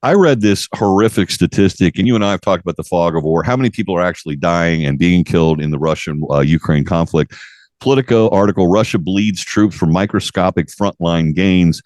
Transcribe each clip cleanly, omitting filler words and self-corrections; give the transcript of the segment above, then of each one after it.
I read this horrific statistic, and you and I have talked about the fog of war. How many people are actually dying and being killed in the Russian Ukraine conflict? Politico article: Russia bleeds troops for microscopic frontline gains.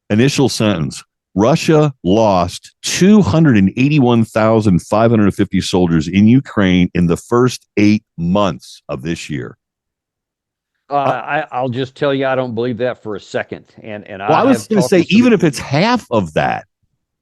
Initial sentence: Russia lost 281,550 soldiers in Ukraine in the first 8 months of this year. I'll just tell you, I don't believe that for a second. And I was going to say, even if it's half of that,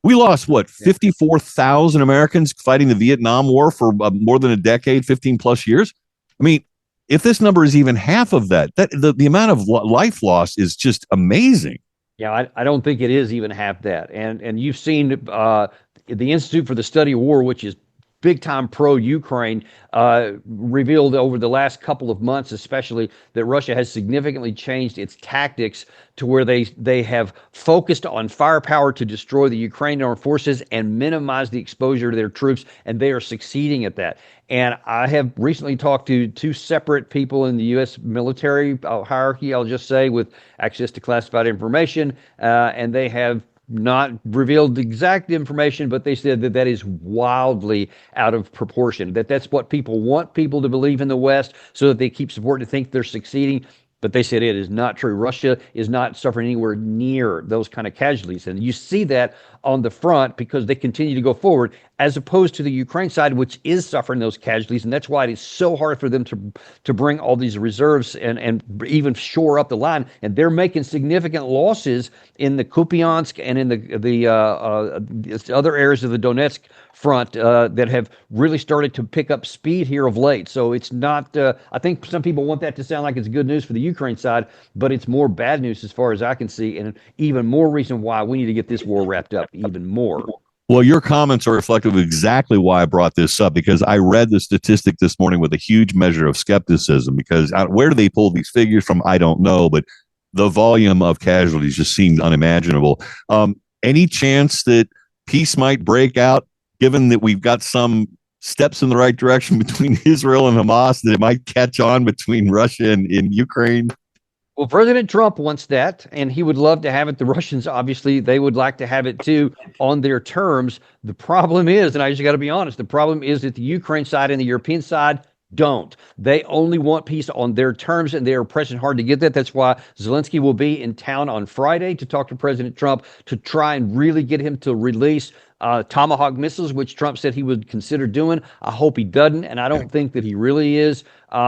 we lost, what, 54,000 Americans fighting the Vietnam War for more than a decade, 15 plus years? I mean, if this number is even half of that, the amount of life loss is just amazing. Yeah, I don't think it is even half that. And you've seen the Institute for the Study of War, which is big time pro-Ukraine, revealed over the last couple of months, especially, that Russia has significantly changed its tactics to where they have focused on firepower to destroy the Ukrainian armed forces and minimize the exposure to their troops, and they are succeeding at that. And I have recently talked to two separate people in the U.S. military hierarchy, I'll just say, with access to classified information, and they have not revealed exact information, but they said that is wildly out of proportion, that's what people want people to believe in the West so that they keep supporting to think they're succeeding. But they said it is not true. Russia is not suffering anywhere near those kind of casualties. And you see that on the front because they continue to go forward, as opposed to the Ukraine side, which is suffering those casualties. And that's why it is so hard for them to bring all these reserves and even shore up the line. And they're making significant losses in the Kupiansk and in the other areas of the Donetsk front that have really started to pick up speed here of late. So it's not, I think some people want that to sound like it's good news for the Ukraine side, but it's more bad news as far as I can see, and even more reason why we need to get this war wrapped up even more. Well, your comments are reflective of exactly why I brought this up, because I read the statistic this morning with a huge measure of skepticism, because where do they pull these figures from? I don't know, but the volume of casualties just seemed unimaginable. Any chance that peace might break out, given that we've got some steps in the right direction between Israel and Hamas, that it might catch on between Russia and Ukraine? Well, President Trump wants that, and he would love to have it. The Russians, obviously, they would like to have it too on their terms. The problem is, and I just got to be honest, the problem is that the Ukraine side and the European side don't. They only want peace on their terms, and they are pressing hard to get that. That's why Zelensky will be in town on Friday to talk to President Trump to try and really get him to release Tomahawk missiles, which Trump said he would consider doing. I hope he doesn't, and I don't think that he really is,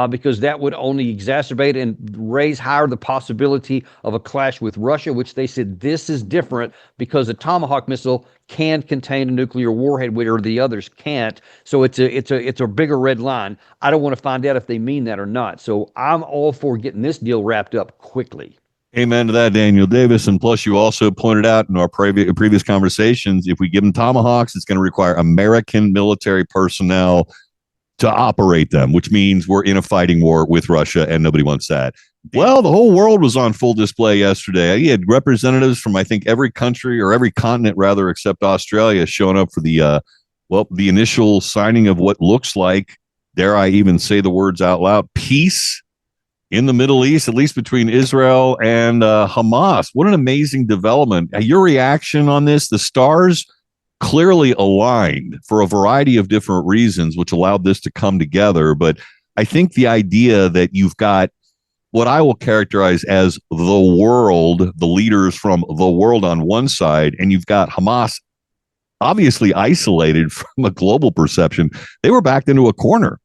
because that would only exacerbate and raise higher the possibility of a clash with Russia, which they said this is different because a Tomahawk missile can contain a nuclear warhead, where the others can't. So it's a bigger red line. I don't want to find out if they mean that or not. So I'm all for getting this deal wrapped up quickly. Amen to that, Daniel Davis. And plus, you also pointed out in our previous conversations, if we give them Tomahawks, it's going to require American military personnel to operate them, which means we're in a fighting war with Russia, and nobody wants that. Well, the whole world was on full display yesterday. You had representatives from, I think, every country, or every continent, rather, except Australia, showing up for the initial signing of what looks like, dare I even say the words out loud, peace in the Middle East, at least between Israel and Hamas. What an amazing development. Your reaction on this? The stars clearly aligned for a variety of different reasons, which allowed this to come together. But I think the idea that you've got what I will characterize as the world, the leaders from the world on one side, and you've got Hamas obviously isolated from a global perception, they were backed into a corner.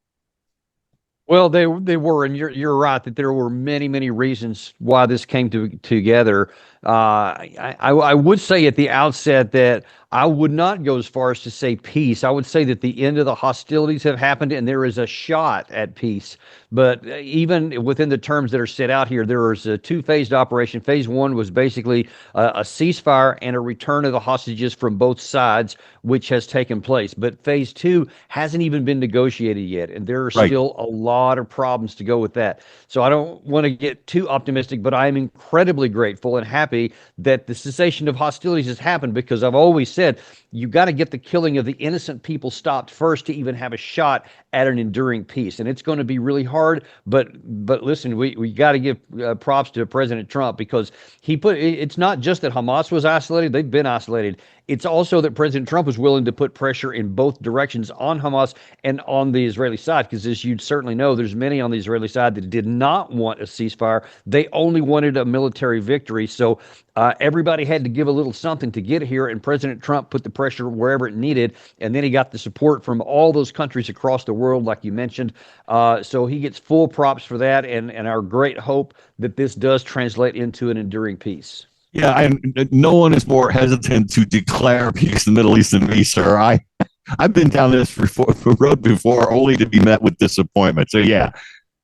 Well, they were, and you're right that there were many reasons why this came together. I would say at the outset that I would not go as far as to say peace. I would say that the end of the hostilities have happened and there is a shot at peace. But even within the terms that are set out here, there is a two-phased operation. Phase one was basically a ceasefire and a return of the hostages from both sides, which has taken place. But phase two hasn't even been negotiated yet, and there are still a lot of problems to go with that. So I don't want to get too optimistic, but I am incredibly grateful and happy that the cessation of hostilities has happened, because I've always said you got to get the killing of the innocent people stopped first to even have a shot at an enduring peace. And it's going to be really hard, but listen, we got to give props to President Trump, because it's not just that Hamas was isolated. They've been isolated. It's also that President Trump was willing to put pressure in both directions on Hamas and on the Israeli side, because as you certainly know, there's many on the Israeli side that did not want a ceasefire. They only wanted a military victory. So everybody had to give a little something to get here, and President Trump put the pressure wherever it needed, and then he got the support from all those countries across the world, like you mentioned. So he gets full props for that, and our great hope that this does translate into an enduring peace. Yeah, no one is more hesitant to declare peace in the Middle East than me, sir. I've been down this road before, only to be met with disappointment. So yeah,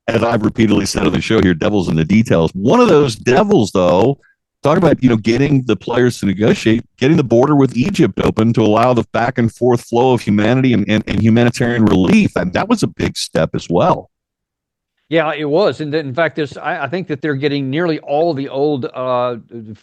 as I've repeatedly said on the show here, devils in the details. One of those devils, though, talk about getting the players to negotiate, getting the border with Egypt open to allow the back and forth flow of humanity and humanitarian relief, and that was a big step as well. Yeah, it was. And in fact, I think that they're getting nearly all the old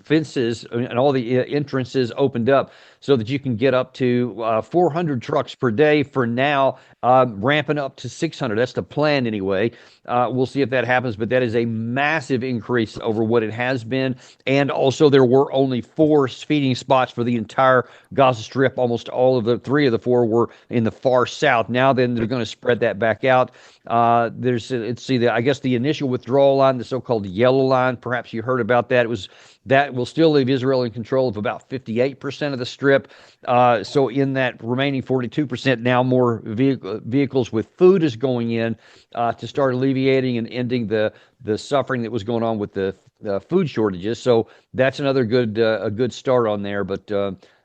fences and all the entrances opened up so that you can get up to 400 trucks per day for now, ramping up to 600. That's the plan anyway. We'll see if that happens, but that is a massive increase over what it has been. And also, there were only 4 feeding spots for the entire Gaza Strip. Almost all of the 3 of the 4 were in the far south. Now, then, they're going to spread that back out. I guess the initial withdrawal line, the so-called yellow line, perhaps you heard about that. That will still leave Israel in control of about 58% of the strip. So in that remaining 42%, now more vehicles with food is going in to start alleviating and ending the suffering that was going on with the food shortages. So that's another a good start on there. But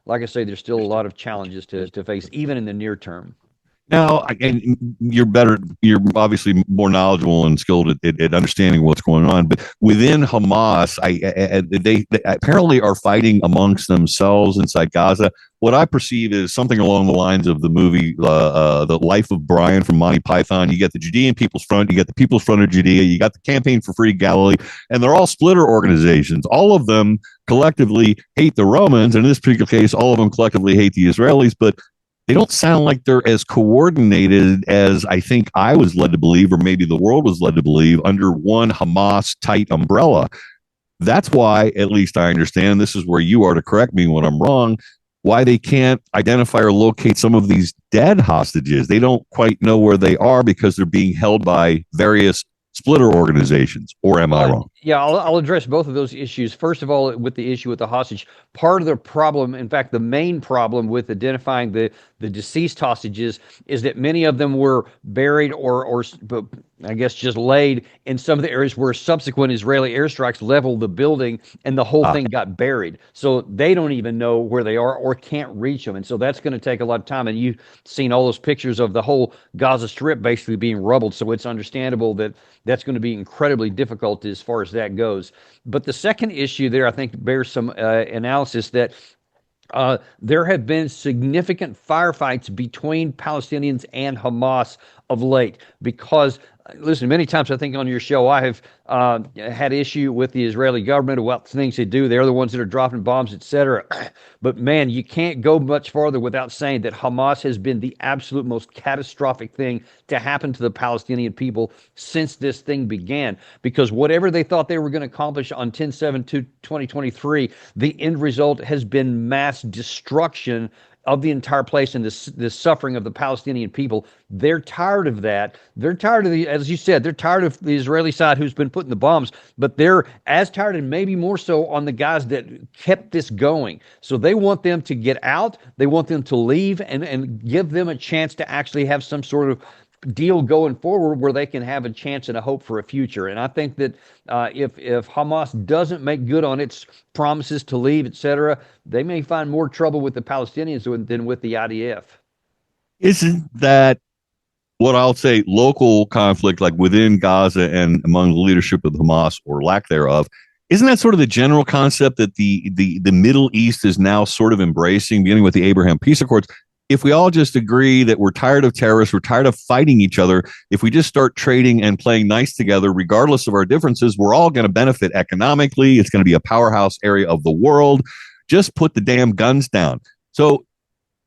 like I say, there's still a lot of challenges to face, even in the near term. Now, and you're obviously more knowledgeable and skilled at understanding what's going on. But within Hamas, they apparently are fighting amongst themselves inside Gaza. What I perceive is something along the lines of the movie The Life of Brian from Monty Python. You get the Judean People's Front, you get the People's Front of Judea, you got the Campaign for Free Galilee, and they're all splitter organizations. All of them collectively hate the Romans, and in this particular case, all of them collectively hate the Israelis, but they don't sound like they're as coordinated as I think I was led to believe, or maybe the world was led to believe, under one Hamas tight umbrella. That's why, at least I understand, this is where you are to correct me when I'm wrong, why they can't identify or locate some of these dead hostages. They don't quite know where they are because they're being held by various splitter organizations, or am I wrong? Yeah, I'll address both of those issues. First of all, with the issue with the hostage, part of the problem, in fact, the main problem with identifying the deceased hostages is that many of them were buried or I guess just laid in some of the areas where subsequent Israeli airstrikes leveled the building and the whole thing got buried. So they don't even know where they are or can't reach them. And so that's going to take a lot of time. And you've seen all those pictures of the whole Gaza Strip basically being rubbled. So it's understandable that that's going to be incredibly difficult as far as that goes. But the second issue there, I think, bears some analysis that there have been significant firefights between Palestinians and Hamas of late because, listen, many times I think on your show I have had issue with the Israeli government about things they do. They're the ones that are dropping bombs, etc. But man, you can't go much farther without saying that Hamas has been the absolute most catastrophic thing to happen to the Palestinian people since this thing began. Because whatever they thought they were going to accomplish on 10/7/2023, the end result has been mass destruction of the entire place and the suffering of the Palestinian people. They're tired of that. They're tired of as you said, they're tired of the Israeli side who's been putting the bombs, but they're as tired and maybe more so on the guys that kept this going. So they want them to get out. They want them to leave and give them a chance to actually have some sort of deal going forward where they can have a chance and a hope for a future. And I think that if Hamas doesn't make good on its promises to leave, etc., they may find more trouble with the Palestinians than with the IDF. Isn't that what I'll say local conflict, like within Gaza and among the leadership of Hamas or lack thereof? Isn't that sort of the general concept that the Middle East is now sort of embracing, beginning with the Abraham Peace Accords? If we all just agree that we're tired of terrorists, we're tired of fighting each other, if we just start trading and playing nice together, regardless of our differences, we're all going to benefit economically. It's going to be a powerhouse area of the world. Just put the damn guns down. So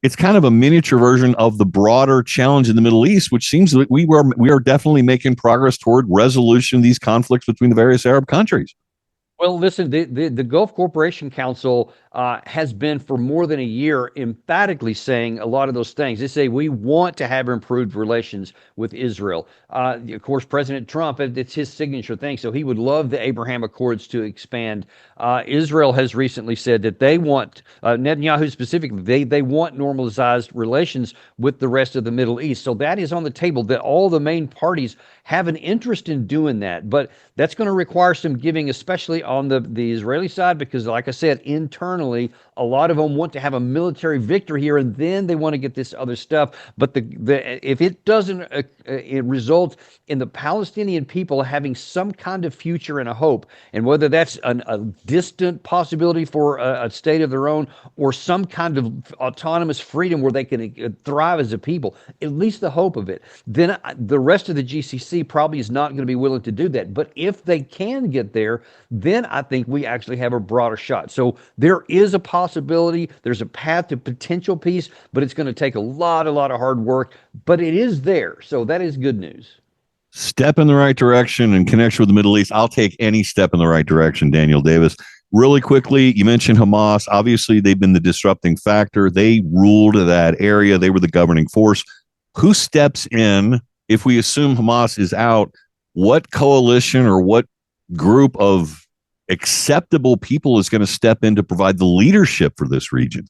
it's kind of a miniature version of the broader challenge in the Middle East, which seems that we are definitely making progress toward resolution of these conflicts between the various Arab countries. Well, listen, the Gulf Corporation Council has been for more than a year emphatically saying a lot of those things. They say we want to have improved relations with Israel. Of course, President Trump, it's his signature thing, so he would love the Abraham Accords to expand. Israel has recently said that they want, Netanyahu specifically, they want normalized relations with the rest of the Middle East. So that is on the table, that all the main parties have an interest in doing that. But that's going to require some giving, especially on the Israeli side, because, like I said, internally, a lot of them want to have a military victory here, and then they want to get this other stuff. But if it doesn't it result in the Palestinian people having some kind of future and a hope, and whether that's a distant possibility for a state of their own or some kind of autonomous freedom where they can thrive as a people, at least the hope of it, then the rest of the GCC probably is not going to be willing to do that. But if they can get there, then I think we actually have a broader shot. So there is a possibility, there's a path to potential peace, but it's going to take a lot of hard work, but it is there. So that is good news. Step in the right direction in connection with the Middle East. I'll take any step in the right direction, Daniel Davis. Really quickly, you mentioned Hamas. Obviously, they've been the disrupting factor. They ruled that area. They were the governing force. Who steps in if we assume Hamas is out? What coalition or what group of acceptable people is going to step in to provide the leadership for this region?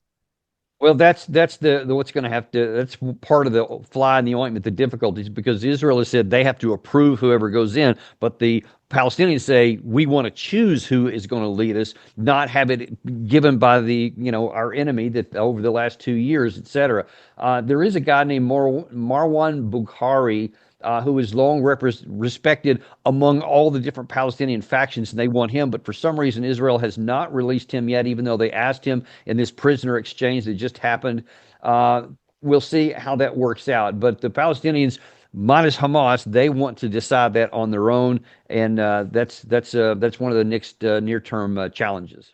Well, that's the what's going to have to, that's part of the fly in the ointment, the difficulties, because Israel has said they have to approve whoever goes in, but the Palestinians say we want to choose who is going to lead us, not have it given by our enemy that over the last 2 years, et cetera. There is a guy named Marwan Bukhari, who is long respected among all the different Palestinian factions, and they want him. But for some reason, Israel has not released him yet, even though they asked him in this prisoner exchange that just happened. We'll see how that works out. But the Palestinians, minus Hamas, they want to decide that on their own, and that's one of the next near-term challenges.